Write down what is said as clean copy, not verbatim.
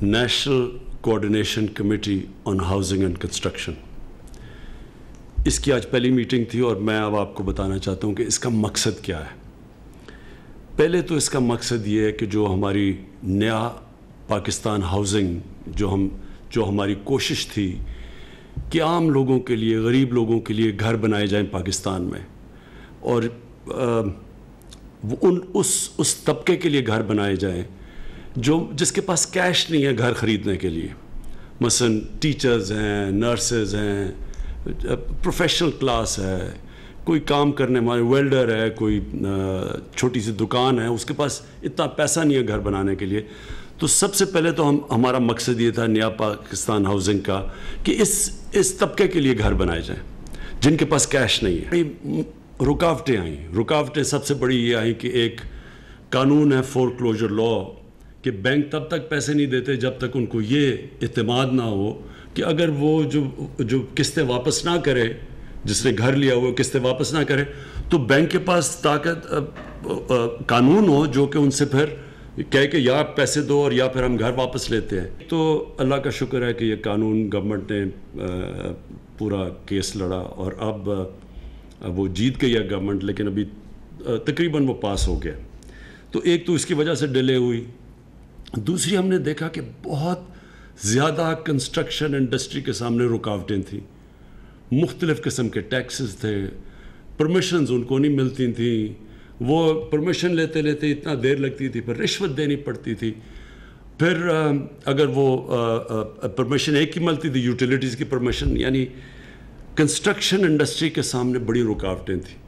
National coordination committee on housing and construction. اس کی آج پہلی میٹنگ تھی اور میں اب آپ کو بتانا چاہتا ہوں کہ اس کا مقصد کیا ہے. پہلے تو اس کا مقصد یہ ہے کہ جو ہماری نیا پاکستان ہاؤسنگ جو ہماری کوشش تھی کہ عام لوگوں کے لیے، غریب لوگوں کے لیے گھر بنائے جائیں پاکستان میں، اور اس طبقے کے لیے گھر بنائے جائیں جس کے پاس کیش نہیں ہے گھر خریدنے کے لیے. مثلا ٹیچرز ہیں، نرسز ہیں، پروفیشنل کلاس ہے، کوئی کام کرنے والے ویلڈر ہے، کوئی چھوٹی سی دکان ہے، اس کے پاس اتنا پیسہ نہیں ہے گھر بنانے کے لیے. تو سب سے پہلے تو ہمارا مقصد یہ تھا نیا پاکستان ہاؤسنگ کا کہ اس طبقے کے لیے گھر بنائے جائیں جن کے پاس کیش نہیں ہے. رکاوٹیں آئیں. رکاوٹیں سب سے بڑی یہ آئیں کہ ایک قانون ہے فور کلوجر لا کہ بینک تب تک پیسے نہیں دیتے جب تک ان کو یہ اعتماد نہ ہو کہ اگر وہ جو قسطیں واپس نہ کرے، جس نے گھر لیا ہوا قسطیں واپس نہ کرے، تو بینک کے پاس طاقت قانون ہو جو کہ ان سے پھر کہے کہ یا پیسے دو اور یا پھر ہم گھر واپس لیتے ہیں. تو اللہ کا شکر ہے کہ یہ قانون گورنمنٹ نے پورا کیس لڑا اور اب وہ جیت گئی ہے گورنمنٹ، لیکن ابھی تقریباً وہ پاس ہو گیا. تو ایک تو اس کی وجہ سے ڈیلے ہوئی. دوسری، ہم نے دیکھا کہ بہت زیادہ کنسٹرکشن انڈسٹری کے سامنے رکاوٹیں تھیں. مختلف قسم کے ٹیکسز تھے، پرمیشنز ان کو نہیں ملتی تھیں، وہ پرمیشن لیتے اتنا دیر لگتی تھی، پھر رشوت دینی پڑتی تھی. پھر اگر وہ پرمیشن ایک ہی ملتی تھی، یوٹیلیٹیز کی پرمیشن، یعنی کنسٹرکشن انڈسٹری کے سامنے بڑی رکاوٹیں تھیں.